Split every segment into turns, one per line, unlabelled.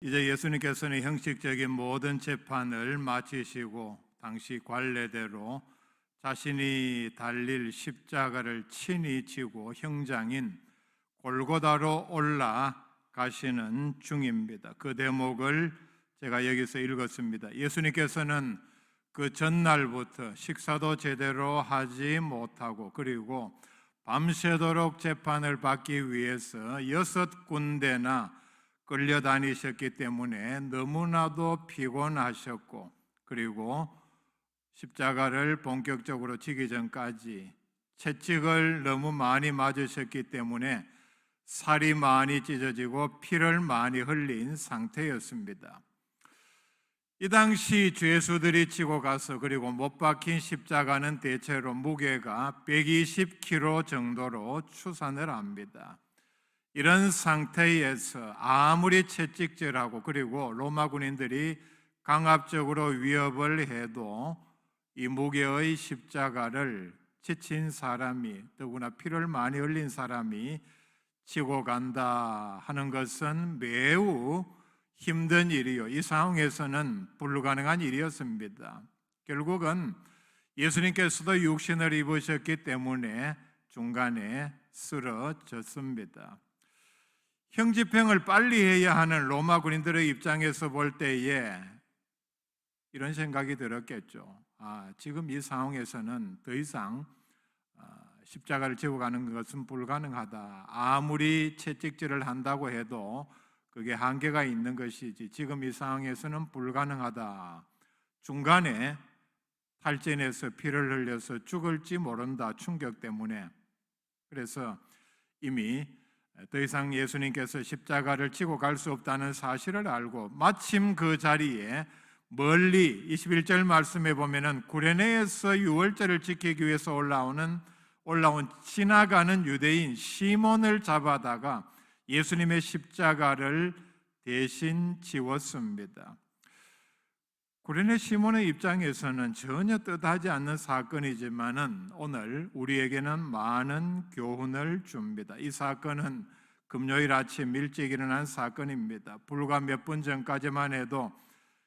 이제 예수님께서는 형식적인 모든 재판을 마치시고 당시 관례대로 자신이 달릴 십자가를 친히 지고 형장인 골고다로 올라가시는 중입니다. 그 대목을 제가 여기서 읽었습니다. 예수님께서는 그 전날부터 식사도 제대로 하지 못하고 그리고 밤새도록 재판을 받기 위해서 6군데나 끌려다니셨기 때문에 너무나도 피곤하셨고, 그리고 십자가를 본격적으로 지기 전까지 채찍을 너무 많이 맞으셨기 때문에 살이 많이 찢어지고 피를 많이 흘린 상태였습니다. 이 당시 죄수들이 지고 가서 그리고 못 박힌 십자가는 대체로 무게가 120kg 정도로 추산을 합니다. 이런 상태에서 아무리 채찍질하고 그리고 로마 군인들이 강압적으로 위협을 해도 이 무게의 십자가를 지친 사람이, 더구나 피를 많이 흘린 사람이 지고 간다 하는 것은 매우 힘든 일이요, 이 상황에서는 불가능한 일이었습니다. 결국은 예수님께서도 육신을 입으셨기 때문에 중간에 쓰러졌습니다. 형집행을 빨리 해야 하는 로마 군인들의 입장에서 볼 때에 이런 생각이 들었겠죠. 지금 이 상황에서는 더 이상 십자가를 지고 가는 것은 불가능하다. 아무리 채찍질을 한다고 해도 그게 한계가 있는 것이지 지금 이 상황에서는 불가능하다. 중간에 탈진해서 피를 흘려서 죽을지 모른다, 충격 때문에. 그래서 이미 더 이상 예수님께서 십자가를 지고 갈 수 없다는 사실을 알고 마침 그 자리에 멀리 21절 말씀에 보면은 구레네에서 유월절을 지키기 위해서 올라온 지나가는 유대인 시몬을 잡아다가 예수님의 십자가를 대신 지웠습니다. 구레네 시몬의 입장에서는 전혀 뜻하지 않는 사건이지만은 오늘 우리에게는 많은 교훈을 줍니다. 이 사건은 금요일 아침 일찍 일어난 사건입니다. 불과 몇 분 전까지만 해도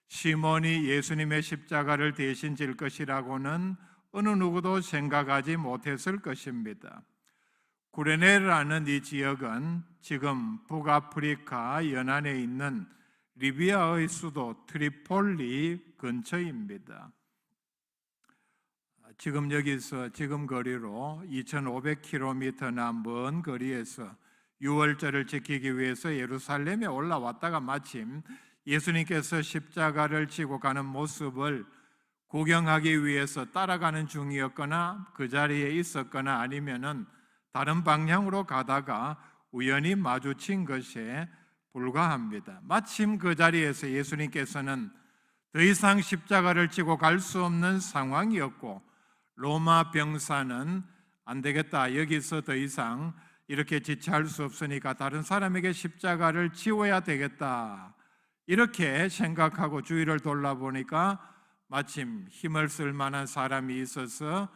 시몬이 예수님의 십자가를 대신 질 것이라고는 어느 누구도 생각하지 못했을 것입니다. 구레네라는 이 지역은 지금 북아프리카 연안에 있는 리비아의 수도 트리폴리 근처입니다. 지금 여기서 지금 거리로 2500km나 먼 거리에서 유월절을 지키기 위해서 예루살렘에 올라왔다가 마침 예수님께서 십자가를 지고 가는 모습을 구경하기 위해서 따라가는 중이었거나 그 자리에 있었거나 아니면은 다른 방향으로 가다가 우연히 마주친 것에 불과합니다. 마침 그 자리에서 예수님께서는 더 이상 십자가를 지고 갈 수 없는 상황이었고 로마 병사는 안 되겠다, 여기서 더 이상 이렇게 지체할 수 없으니까 다른 사람에게 십자가를 지워야 되겠다, 이렇게 생각하고 주위를 돌아보니까 마침 힘을 쓸 만한 사람이 있어서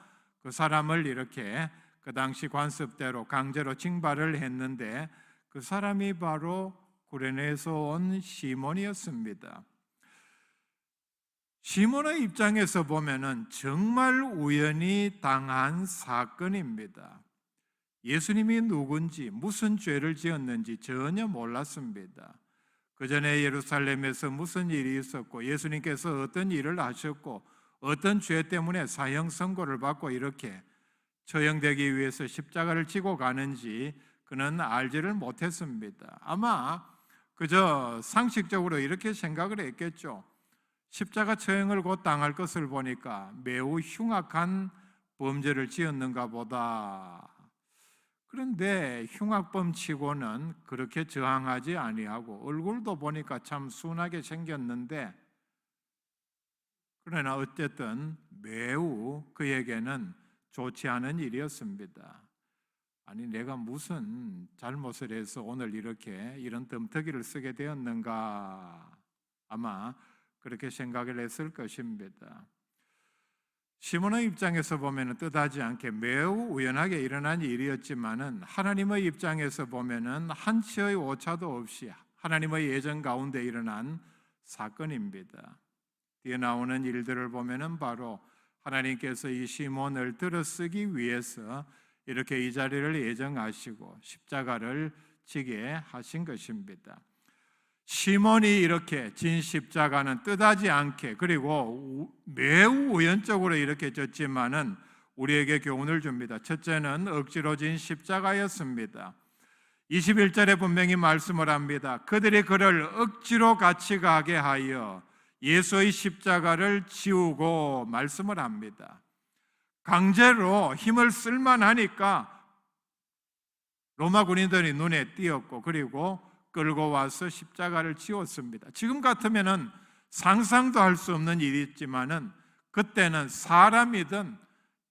그 사람을 이렇게 그 당시 관습대로 강제로 징발을 했는데 그 사람이 바로 구레네에서 온 시몬이었습니다. 시몬의 입장에서 보면은 정말 우연히 당한 사건입니다. 예수님이 누군지 무슨 죄를 지었는지 전혀 몰랐습니다. 그 전에 예루살렘에서 무슨 일이 있었고 예수님께서 어떤 일을 하셨고 어떤 죄 때문에 사형 선고를 받고 이렇게 처형되기 위해서 십자가를 지고 가는지 그는 알지를 못했습니다. 아마 그저 상식적으로 이렇게 생각을 했겠죠. 십자가 처형을 곧 당할 것을 보니까 매우 흉악한 범죄를 지었는가 보다. 그런데 흉악범 치고는 그렇게 저항하지 아니하고 얼굴도 보니까 참 순하게 생겼는데, 그러나 어쨌든 매우 그에게는 좋지 않은 일이었습니다. 아니, 내가 무슨 잘못을 해서 오늘 이렇게 이런 덤터기를 쓰게 되었는가, 아마 그렇게 생각을 했을 것입니다. 시몬의 입장에서 보면 뜻하지 않게 매우 우연하게 일어난 일이었지만은 하나님의 입장에서 보면은 한치의 오차도 없이 하나님의 예정 가운데 일어난 사건입니다. 뒤에 나오는 일들을 보면은 바로 하나님께서 이 시몬을 들어쓰기 위해서 이렇게 이 자리를 예정하시고 십자가를 지게 하신 것입니다. 시몬이 이렇게 진 십자가는 뜻하지 않게 그리고 매우 우연적으로 이렇게 졌지만은 우리에게 교훈을 줍니다. 첫째는 억지로 진 십자가였습니다. 21절에 분명히 말씀을 합니다. 그들이 그를 억지로 같이 가게 하여 예수의 십자가를 지우고 말씀을 합니다. 강제로 힘을 쓸만하니까 로마 군인들이 눈에 띄었고 그리고 끌고 와서 십자가를 지웠습니다. 지금 같으면은 상상도 할 수 없는 일이지만은 그때는 사람이든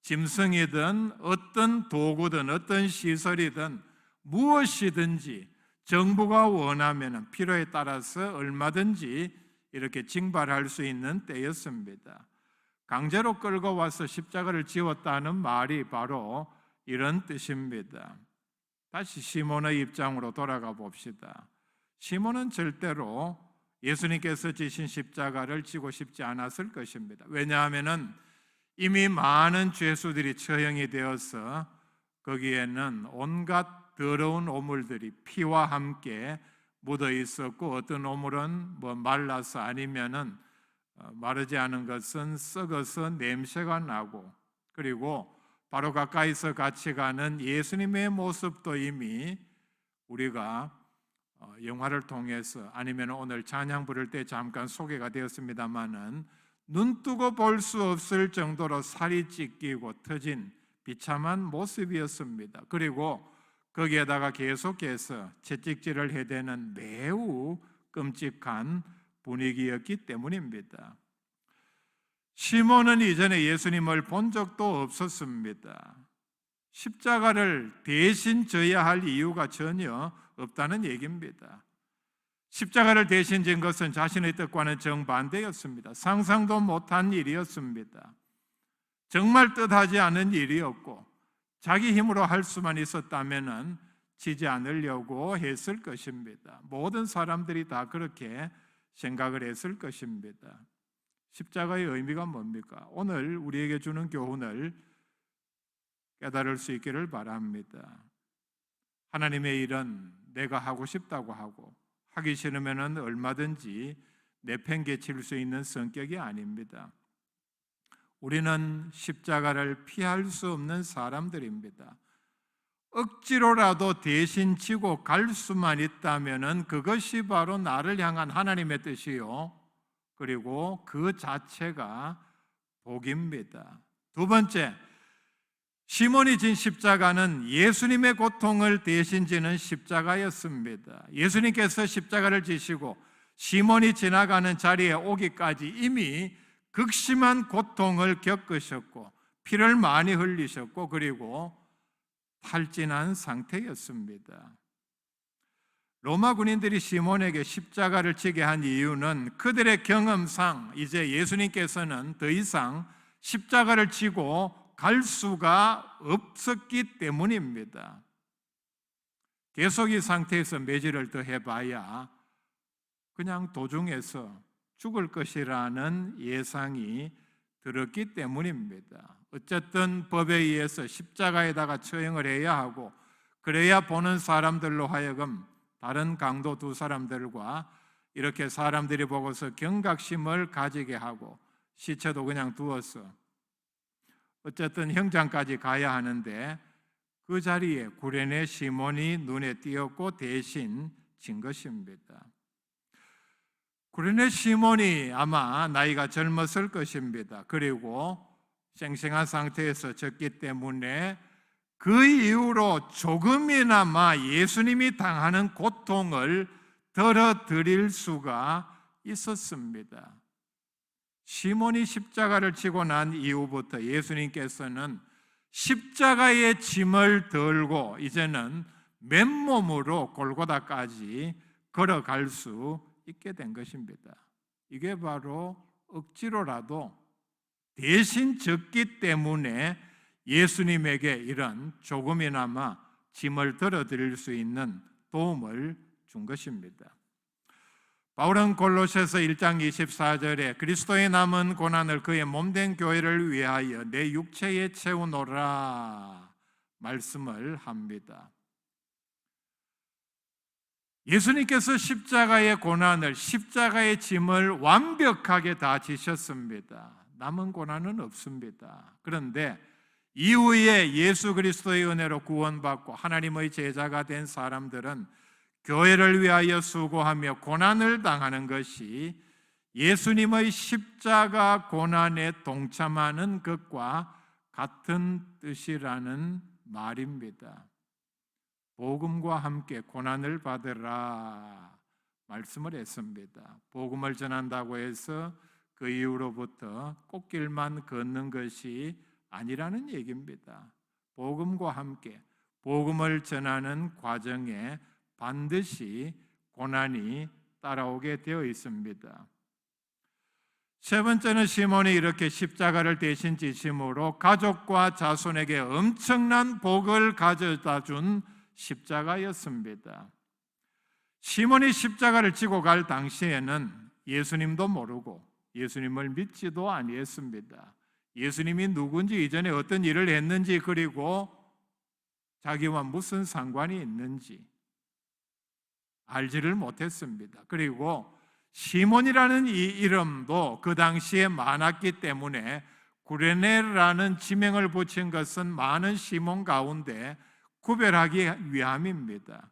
짐승이든 어떤 도구든 어떤 시설이든 무엇이든지 정부가 원하면은 필요에 따라서 얼마든지 이렇게 징발할 수 있는 때였습니다. 강제로 끌고 와서 십자가를 지웠다는 말이 바로 이런 뜻입니다. 다시 시몬의 입장으로 돌아가 봅시다. 시몬은 절대로 예수님께서 지신 십자가를 지고 싶지 않았을 것입니다. 왜냐하면 이미 많은 죄수들이 처형이 되어서 거기에는 온갖 더러운 오물들이 피와 함께 묻어 있었고 어떤 오물은 말라서 아니면은 마르지 않은 것은 썩어서 냄새가 나고 그리고 바로 가까이서 같이 가는 예수님의 모습도 이미 우리가 영화를 통해서 아니면 오늘 찬양 부를 때 잠깐 소개가 되었습니다마는 눈뜨고 볼 수 없을 정도로 살이 찢기고 터진 비참한 모습이었습니다. 그리고 거기에다가 계속해서 채찍질을 해대는 매우 끔찍한 분위기였기 때문입니다. 시몬은 이전에 예수님을 본 적도 없었습니다. 십자가를 대신 져야 할 이유가 전혀 없다는 얘기입니다. 십자가를 대신 진 것은 자신의 뜻과는 정반대였습니다. 상상도 못한 일이었습니다. 정말 뜻하지 않은 일이었고 자기 힘으로 할 수만 있었다면 지지 않으려고 했을 것입니다. 모든 사람들이 다 그렇게 생각을 했을 것입니다. 십자가의 의미가 뭡니까? 오늘 우리에게 주는 교훈을 깨달을 수 있기를 바랍니다. 하나님의 일은 내가 하고 싶다고 하고 하기 싫으면 얼마든지 내팽개칠 수 있는 성격이 아닙니다. 우리는 십자가를 피할 수 없는 사람들입니다. 억지로라도 대신 지고 갈 수만 있다면 그것이 바로 나를 향한 하나님의 뜻이요 그리고 그 자체가 복입니다. 두 번째, 시몬이 진 십자가는 예수님의 고통을 대신 지는 십자가였습니다. 예수님께서 십자가를 지시고 시몬이 지나가는 자리에 오기까지 이미 극심한 고통을 겪으셨고 피를 많이 흘리셨고 그리고 탈진한 상태였습니다. 로마 군인들이 시몬에게 십자가를 지게 한 이유는 그들의 경험상 이제 예수님께서는 더 이상 십자가를 지고 갈 수가 없었기 때문입니다. 계속 이 상태에서 매질을 더 해봐야 그냥 도중에서 죽을 것이라는 예상이 들었기 때문입니다. 어쨌든 법에 의해서 십자가에다가 처형을 해야 하고 그래야 보는 사람들로 하여금 다른 강도 두 사람들과 이렇게 사람들이 보고서 경각심을 가지게 하고 시체도 그냥 두어서 어쨌든 형장까지 가야 하는데 그 자리에 구레네 시몬이 눈에 띄었고 대신 진 것입니다. 구레네 시몬이 아마 나이가 젊었을 것입니다. 그리고 쌩쌩한 상태에서 졌기 때문에 그 이후로 조금이나마 예수님이 당하는 고통을 덜어드릴 수가 있었습니다. 시몬이 십자가를 지고 난 이후부터 예수님께서는 십자가의 짐을 들고 이제는 맨몸으로 골고다까지 걸어갈 수 있게 된 것입니다. 이게 바로 억지로라도 대신 졌기 때문에 예수님에게 이런 조금이나마 짐을 덜어드릴 수 있는 도움을 준 것입니다. 바울은 골로새서 1장 24절에 그리스도의 남은 고난을 그의 몸된 교회를 위하여 내 육체에 채우노라 말씀을 합니다. 예수님께서 십자가의 고난을, 십자가의 짐을 완벽하게 다 지셨습니다. 남은 고난은 없습니다. 그런데 이후에 예수 그리스도의 은혜로 구원받고 하나님의 제자가 된 사람들은 교회를 위하여 수고하며 고난을 당하는 것이 예수님의 십자가 고난에 동참하는 것과 같은 뜻이라는 말입니다. 복음과 함께 고난을 받으라 말씀을 했습니다. 복음을 전한다고 해서 그 이후로부터 꽃길만 걷는 것이 아니라는 얘기입니다. 복음과 함께 복음을 전하는 과정에 반드시 고난이 따라오게 되어 있습니다. 세 번째는 시몬이 이렇게 십자가를 대신 지심으로 가족과 자손에게 엄청난 복을 가져다 준 십자가였습니다. 시몬이 십자가를 지고 갈 당시에는 예수님도 모르고 예수님을 믿지도 아니했습니다. 예수님이 누군지, 이전에 어떤 일을 했는지, 그리고 자기와 무슨 상관이 있는지 알지를 못했습니다. 그리고 시몬이라는 이 이름도 그 당시에 많았기 때문에 구레네라는 지명을 붙인 것은 많은 시몬 가운데 구별하기 위함입니다.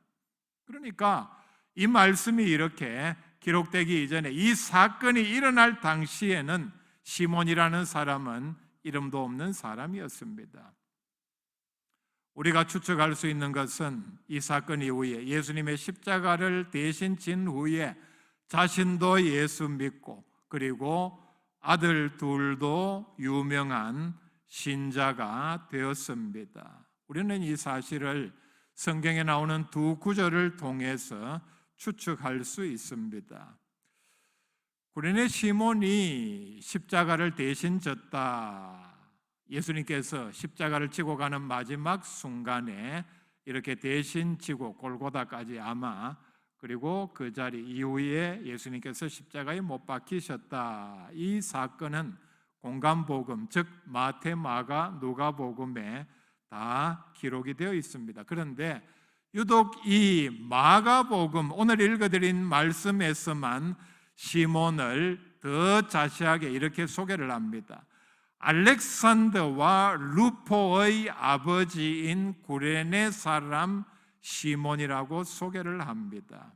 그러니까 이 말씀이 이렇게 기록되기 이전에, 이 사건이 일어날 당시에는 시몬이라는 사람은 이름도 없는 사람이었습니다. 우리가 추측할 수 있는 것은 이 사건 이후에 예수님의 십자가를 대신 진 후에 자신도 예수 믿고, 그리고 아들 둘도 유명한 신자가 되었습니다. 우리는 이 사실을 성경에 나오는 두 구절을 통해서 추측할 수 있습니다. 구레네 시몬이 십자가를 대신 졌다. 예수님께서 십자가를 지고 가는 마지막 순간에 이렇게 대신 지고 골고다까지 아마, 그리고 그 자리 이후에 예수님께서 십자가에 못 박히셨다. 이 사건은 공간복음, 즉 마태, 마가, 누가복음에 다 기록이 되어 있습니다. 그런데 유독 이 마가복음, 오늘 읽어드린 말씀에서만 시몬을 더 자세하게 이렇게 소개를 합니다. 알렉산더와 루포의 아버지인 구레네 사람 시몬이라고 소개를 합니다.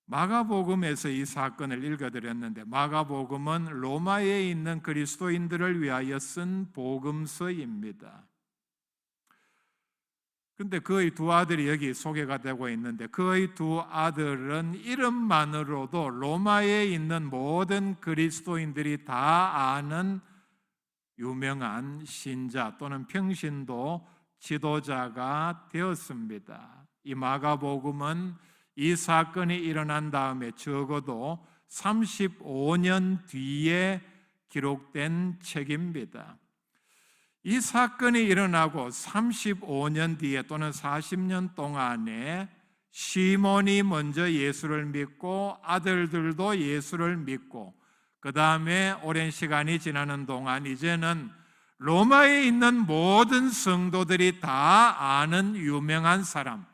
마가복음에서 이 사건을 읽어드렸는데, 마가복음은 로마에 있는 그리스도인들을 위하여 쓴 복음서입니다. 근데 그의 두 아들이 여기 소개가 되고 있는데, 그의 두 아들은 이름만으로도 로마에 있는 모든 그리스도인들이 다 아는 유명한 신자 또는 평신도 지도자가 되었습니다. 이 마가복음은 이 사건이 일어난 다음에 적어도 35년 뒤에 기록된 책입니다. 이 사건이 일어나고 35년 뒤에 또는 40년 동안에 시몬이 먼저 예수를 믿고 아들들도 예수를 믿고, 그 다음에 오랜 시간이 지나는 동안 이제는 로마에 있는 모든 성도들이 다 아는 유명한 사람,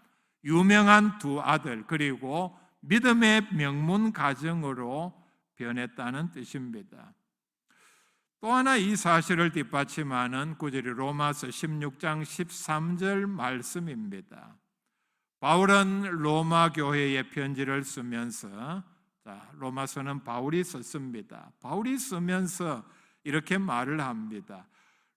유명한 두 아들, 그리고 믿음의 명문 가정으로 변했다는 뜻입니다. 또 하나 이 사실을 뒷받침하는 구절이 로마서 16장 13절 말씀입니다. 바울은 로마 교회에 편지를 쓰면서, 로마서는 바울이 썼습니다. 바울이 쓰면서 이렇게 말을 합니다.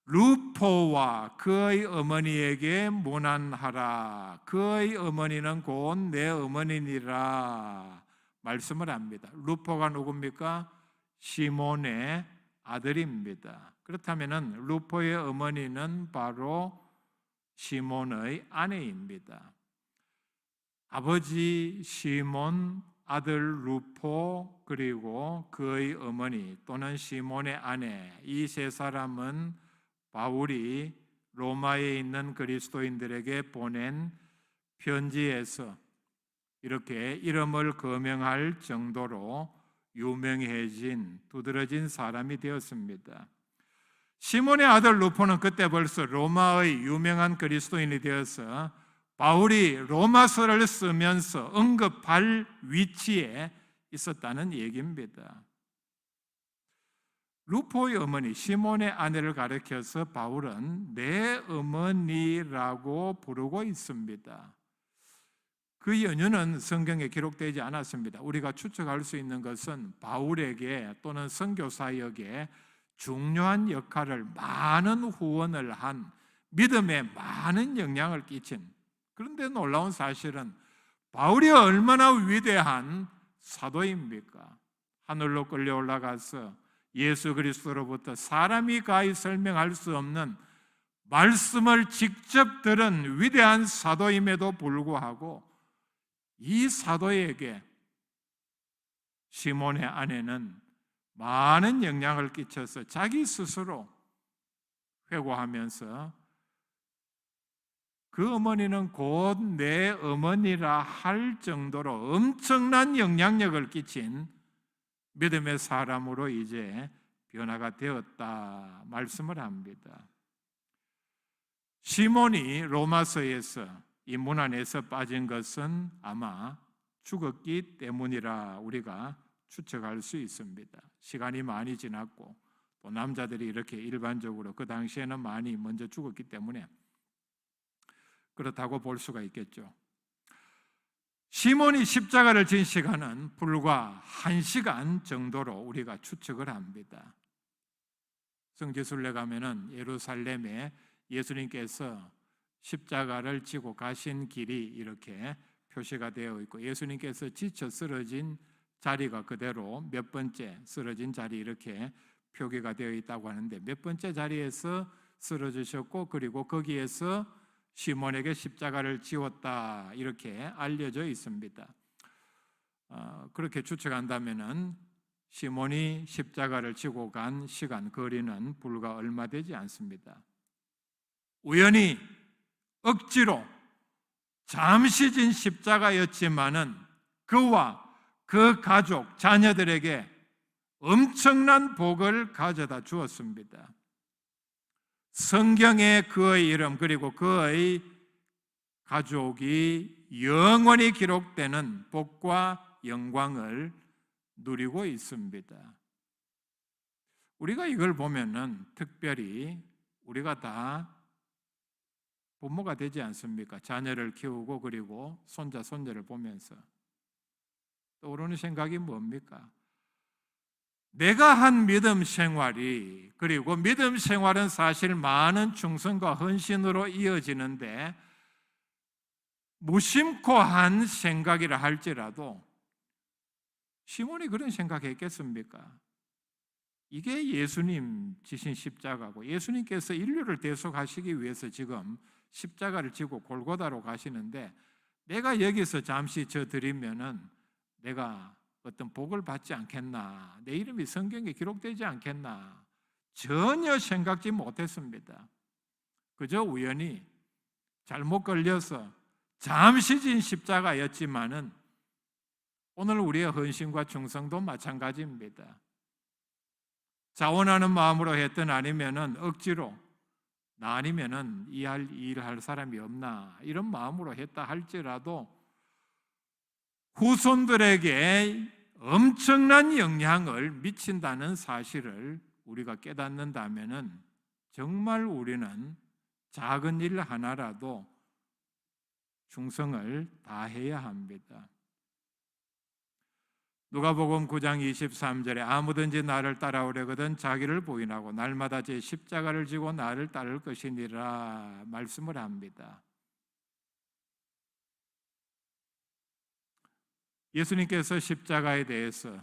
루포와 그의 어머니에게 문안하라. 그의 어머니는 곧 내 어머니니라 말씀을 합니다. 루포가 누굽니까? 시몬의 아들입니다. 그렇다면 루포의 어머니는 바로 시몬의 아내입니다. 아버지 시몬, 아들 루포, 그리고 그의 어머니 또는 시몬의 아내, 이 세 사람은 바울이 로마에 있는 그리스도인들에게 보낸 편지에서 이렇게 이름을 거명할 정도로 유명해진 두드러진 사람이 되었습니다. 시몬의 아들 루포는 그때 벌써 로마의 유명한 그리스도인이 되어서 바울이 로마서를 쓰면서 언급할 위치에 있었다는 얘기입니다. 루포의 어머니 시몬의 아내를 가리켜서 바울은 내 어머니라고 부르고 있습니다. 그 연유는 성경에 기록되지 않았습니다. 우리가 추측할 수 있는 것은 바울에게 또는 선교사역에 중요한 역할을, 많은 후원을 한, 믿음에 많은 영향을 끼친, 그런데 놀라운 사실은 바울이 얼마나 위대한 사도입니까? 하늘로 끌려 올라가서 예수 그리스도로부터 사람이 가히 설명할 수 없는 말씀을 직접 들은 위대한 사도임에도 불구하고 이 사도에게 시몬의 아내는 많은 영향을 끼쳐서 자기 스스로 회고하면서 그 어머니는 곧 내 어머니라 할 정도로 엄청난 영향력을 끼친 믿음의 사람으로 이제 변화가 되었다 말씀을 합니다. 시몬이 로마서에서 이 문안에서 빠진 것은 아마 죽었기 때문이라 우리가 추측할 수 있습니다. 시간이 많이 지났고 또 남자들이 이렇게 일반적으로 그 당시에는 많이 먼저 죽었기 때문에 그렇다고 볼 수가 있겠죠. 시몬이 십자가를 진 시간은 불과 1시간 정도로 우리가 추측을 합니다. 성지순례 가면은 예루살렘에 예수님께서 십자가를 지고 가신 길이 이렇게 표시가 되어 있고 예수님께서 지쳐 쓰러진 자리가 그대로 몇 번째 쓰러진 자리 이렇게 표기가 되어 있다고 하는데 몇 번째 자리에서 쓰러지셨고 그리고 거기에서 시몬에게 십자가를 지웠다 이렇게 알려져 있습니다. 그렇게 추측한다면은 시몬이 십자가를 지고 간 시간 거리는 불과 얼마 되지 않습니다. 우연히 억지로 잠시 진 십자가였지만은 그와 그 가족, 자녀들에게 엄청난 복을 가져다 주었습니다. 성경에 그의 이름 그리고 그의 가족이 영원히 기록되는 복과 영광을 누리고 있습니다. 우리가 이걸 보면은 특별히 우리가 다 부모가 되지 않습니까? 자녀를 키우고 그리고 손자, 손녀를 보면서 떠오르는 생각이 뭡니까? 내가 한 믿음 생활이 그리고 믿음 생활은 사실 많은 충성과 헌신으로 이어지는데 무심코 한 생각이라 할지라도 시몬이 그런 생각했겠습니까? 이게 예수님 지신 십자가고 예수님께서 인류를 대속하시기 위해서 지금 십자가를 지고 골고다로 가시는데 내가 여기서 잠시 져드리면은 내가 어떤 복을 받지 않겠나, 내 이름이 성경에 기록되지 않겠나 전혀 생각지 못했습니다. 그저 우연히 잘못 걸려서 잠시 진 십자가였지만은 오늘 우리의 헌신과 충성도 마찬가지입니다. 자원하는 마음으로 했든 아니면은 억지로 나 아니면은 이 일 할 사람이 없나 이런 마음으로 했다 할지라도 후손들에게 엄청난 영향을 미친다는 사실을 우리가 깨닫는다면은 정말 우리는 작은 일 하나라도 충성을 다해야 합니다. 누가복음 9장 23절에 아무든지 나를 따라오려거든 자기를 부인하고 날마다 제 십자가를 지고 나를 따를 것이니라 말씀을 합니다. 예수님께서 십자가에 대해서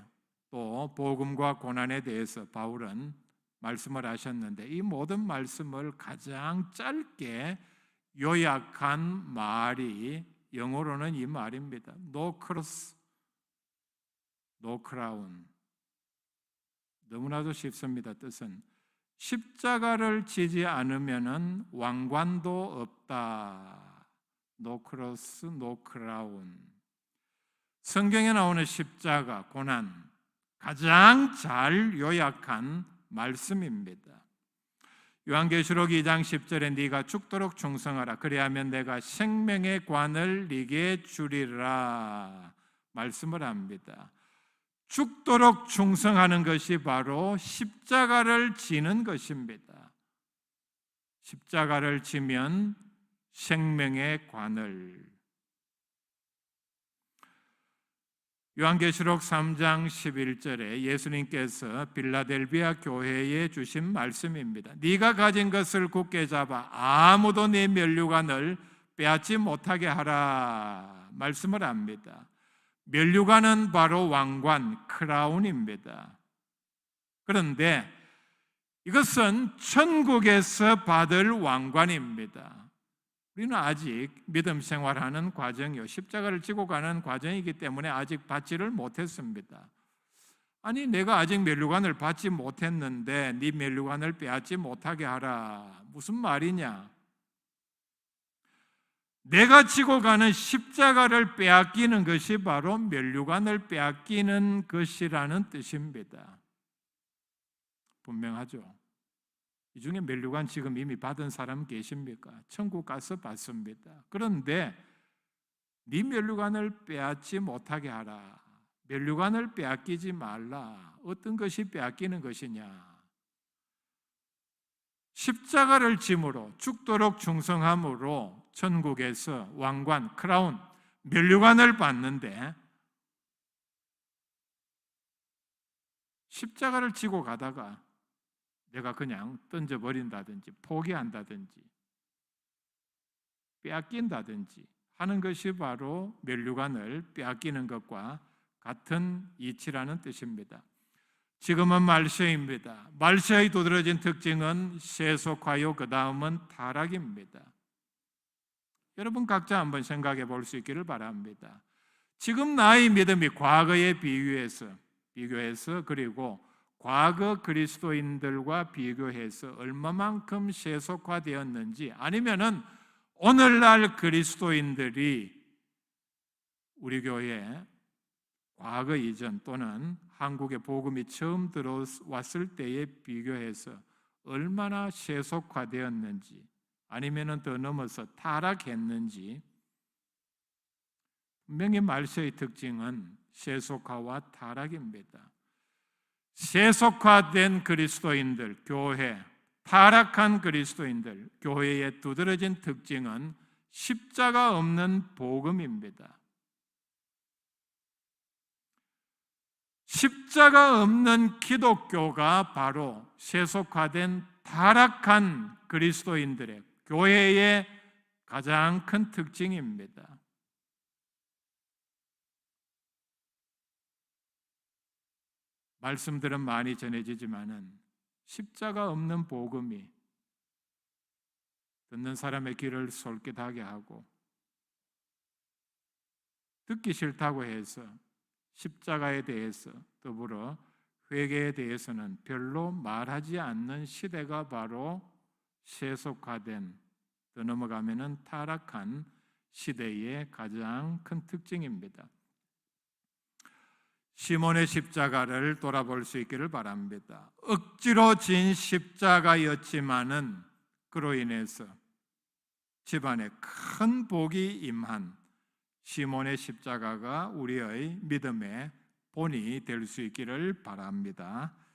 또 복음과 고난에 대해서 바울은 말씀을 하셨는데 이 모든 말씀을 가장 짧게 요약한 말이 영어로는 이 말입니다. No cross, no crown. 너무나도 쉽습니다. 뜻은 십자가를 지지 않으면은 왕관도 없다. No cross, no crown. 성경에 나오는 십자가, 고난, 가장 잘 요약한 말씀입니다. 요한계시록 2장 10절에 네가 죽도록 충성하라. 그리하면 내가 생명의 관을 네게 주리라 말씀을 합니다. 죽도록 충성하는 것이 바로 십자가를 지는 것입니다. 십자가를 지면 생명의 관을. 요한계시록 3장 11절에 예수님께서 빌라델비아 교회에 주신 말씀입니다. 네가 가진 것을 굳게 잡아 아무도 네 면류관을 빼앗지 못하게 하라 말씀을 합니다. 면류관은 바로 왕관, 크라운입니다. 그런데 이것은 천국에서 받을 왕관입니다. 우리는 아직 믿음 생활하는 과정이요, 십자가를 지고 가는 과정이기 때문에 아직 받지를 못했습니다. 아니, 내가 아직 면류관을 받지 못했는데 네 면류관을 빼앗지 못하게 하라, 무슨 말이냐? 내가 지고 가는 십자가를 빼앗기는 것이 바로 면류관을 빼앗기는 것이라는 뜻입니다. 분명하죠? 이 중에 면류관 지금 이미 받은 사람 계십니까? 천국 가서 받습니다. 그런데 네 면류관을 빼앗지 못하게 하라. 면류관을 빼앗기지 말라. 어떤 것이 빼앗기는 것이냐? 십자가를 짐으로 죽도록 충성함으로 천국에서 왕관, 크라운, 면류관을 받는데 십자가를 지고 가다가 내가 그냥 던져버린다든지 포기한다든지 빼앗긴다든지 하는 것이 바로 면류관을 빼앗기는 것과 같은 이치라는 뜻입니다. 지금은 말세입니다. 말세의 두드러진 특징은 세속화요, 그 다음은 타락입니다. 여러분 각자 한번 생각해 볼 수 있기를 바랍니다. 지금 나의 믿음이 과거에 비교해서 그리고 과거 그리스도인들과 비교해서 얼마만큼 세속화되었는지, 아니면은 오늘날 그리스도인들이 우리 교회에 과거 이전 또는 한국에 복음이 처음 들어왔을 때에 비교해서 얼마나 세속화되었는지, 아니면은 더 넘어서 타락했는지. 분명히 말세의 특징은 세속화와 타락입니다. 세속화된 그리스도인들, 교회, 타락한 그리스도인들, 교회의 두드러진 특징은 십자가 없는 복음입니다. 십자가 없는 기독교가 바로 세속화된 타락한 그리스도인들의, 교회의 가장 큰 특징입니다. 말씀들은 많이 전해지지만은 십자가 없는 복음이 듣는 사람의 귀를 솔깃하게 하고, 듣기 싫다고 해서 십자가에 대해서 더불어 회개에 대해서는 별로 말하지 않는 시대가 바로 세속화된, 더 넘어가면은 타락한 시대의 가장 큰 특징입니다. 시몬의 십자가를 돌아볼 수 있기를 바랍니다. 억지로 진 십자가였지만은 그로 인해서 집안에 큰 복이 임한 시몬의 십자가가 우리의 믿음의 본이 될 수 있기를 바랍니다.